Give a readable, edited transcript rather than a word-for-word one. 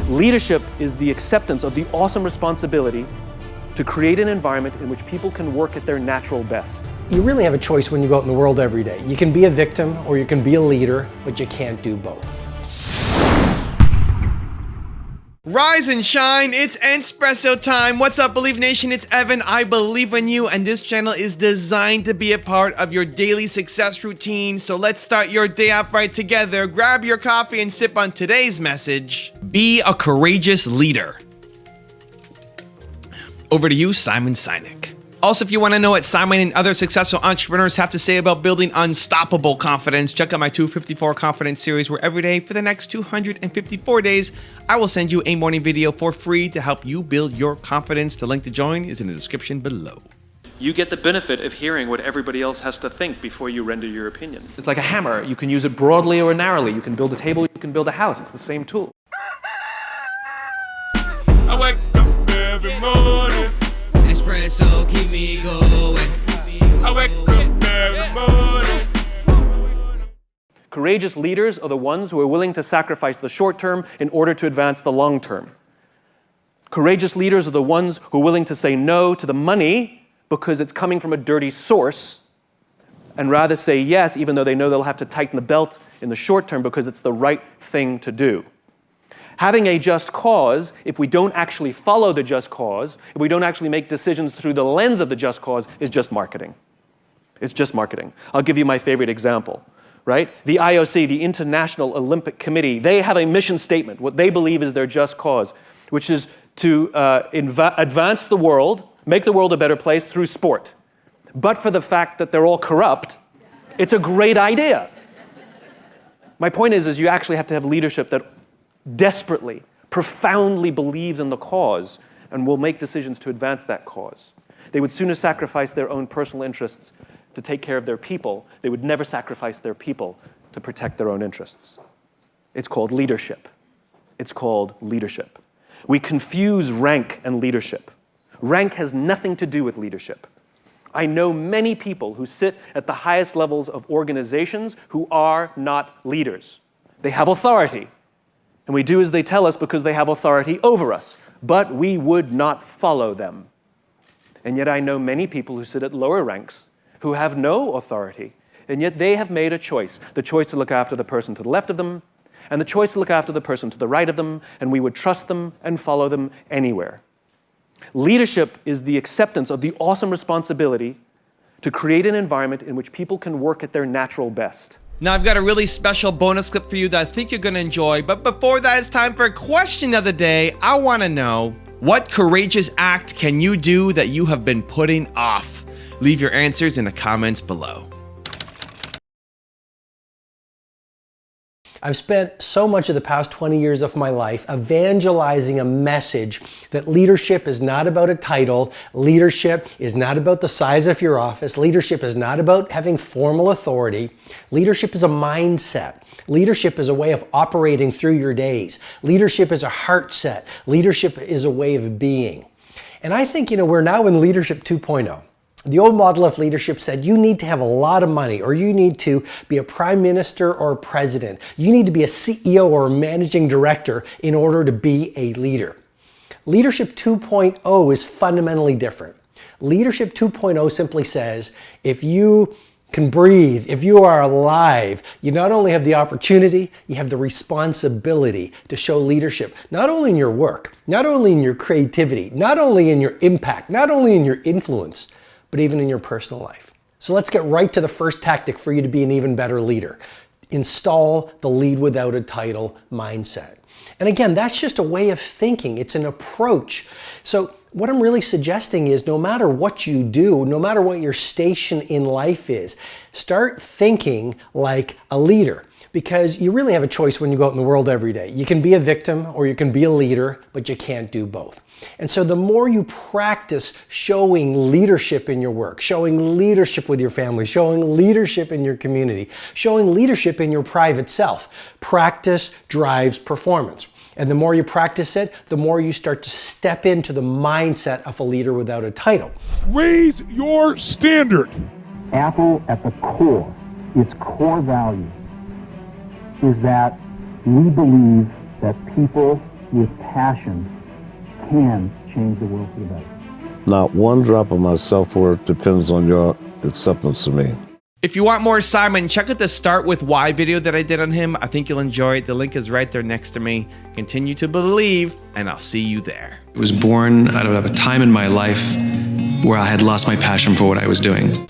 Leadership is the acceptance of the awesome responsibility to create an environment in which people can work at their natural best. You really have a choice when you go out in the world every day. You can be a victim or you can be a leader, but you can't do both. Rise and shine, it's Entspresso time. What's up, Believe Nation? It's Evan. I believe in you, and this channel is designed to be a part of your daily success routine. So let's start your day off right together. Grab your coffee and sip on today's message. Be a courageous leader. Over to you, Simon Sinek. Also, if you want to know what Simon and other successful entrepreneurs have to say about building unstoppable confidence, check out my 254 Confidence series, where every day for the next 254 days, I will send you a morning video for free to help you build your confidence. The link to join is in the description below. You get the benefit of hearing what everybody else has to think before you render your opinion. It's like a hammer. You can use it broadly or narrowly. You can build a table, you can build a house. It's the same tool. I wake up every morning. Espresso keep me going. I wake up every morning. Courageous leaders are the ones who are willing to sacrifice the short term in order to advance the long term. Courageous leaders are the ones who are willing to say no to the money because it's coming from a dirty source, and rather say yes, even though they know they'll have to tighten the belt in the short term because it's the right thing to do. Having a just cause, if we don't actually follow the just cause, if we don't actually make decisions through the lens of the just cause, is just marketing. It's just marketing. I'll give you my favorite example, right? The IOC, the International Olympic Committee, they have a mission statement, what they believe is their just cause, which is to advance the world, make the world a better place through sport. But for the fact that they're all corrupt, it's a great idea. My point is you actually have to have leadership that desperately, profoundly believes in the cause and will make decisions to advance that cause. They would sooner sacrifice their own personal interests to take care of their people. They would never sacrifice their people to protect their own interests. It's called leadership. It's called leadership. We confuse rank and leadership. Rank has nothing to do with leadership. I know many people who sit at the highest levels of organizations who are not leaders. They have authority. And we do as they tell us because they have authority over us. But we would not follow them. And yet I know many people who sit at lower ranks who have no authority. And yet they have made a choice. The choice to look after the person to the left of them, and the choice to look after the person to the right of them, and we would trust them and follow them anywhere. Leadership is the acceptance of the awesome responsibility to create an environment in which people can work at their natural best. Now, I've got a really special bonus clip for you that I think you're going to enjoy. But before that, it's time for a question of the day. I want to know, what courageous act can you do that you have been putting off? Leave your answers in the comments below. I've spent so much of the past 20 years of my life evangelizing a message that leadership is not about a title, leadership is not about the size of your office, leadership is not about having formal authority, leadership is a mindset. Leadership is a way of operating through your days. Leadership is a heart set. Leadership is a way of being. And I think, we're now in Leadership 2.0. The old model of leadership said you need to have a lot of money, or you need to be a prime minister or a president. You need to be a CEO or a managing director in order to be a leader. Leadership 2.0 is fundamentally different. Leadership 2.0 simply says, if you can breathe, if you are alive, you not only have the opportunity, you have the responsibility to show leadership, not only in your work, not only in your creativity, not only in your impact, not only in your influence, but even in your personal life. So let's get right to the first tactic for you to be an even better leader. Install the lead without a title mindset. And again, that's just a way of thinking. It's an approach. So what I'm really suggesting is no matter what you do, no matter what your station in life is, start thinking like a leader. Because you really have a choice when you go out in the world every day. You can be a victim or you can be a leader, but you can't do both. And so the more you practice showing leadership in your work, showing leadership with your family, showing leadership in your community, showing leadership in your private self, practice drives performance. And the more you practice it, the more you start to step into the mindset of a leader without a title. Raise your standard. Apple at the core, its core value is that we believe that people with passion can change the world for the better. Not one drop of my self-worth depends on your acceptance of me. If you want more Simon, check out the Start With Why video that I did on him. I think you'll enjoy it. The link is right there next to me. Continue to believe, and I'll see you there. It was born out of a time in my life where I had lost my passion for what I was doing.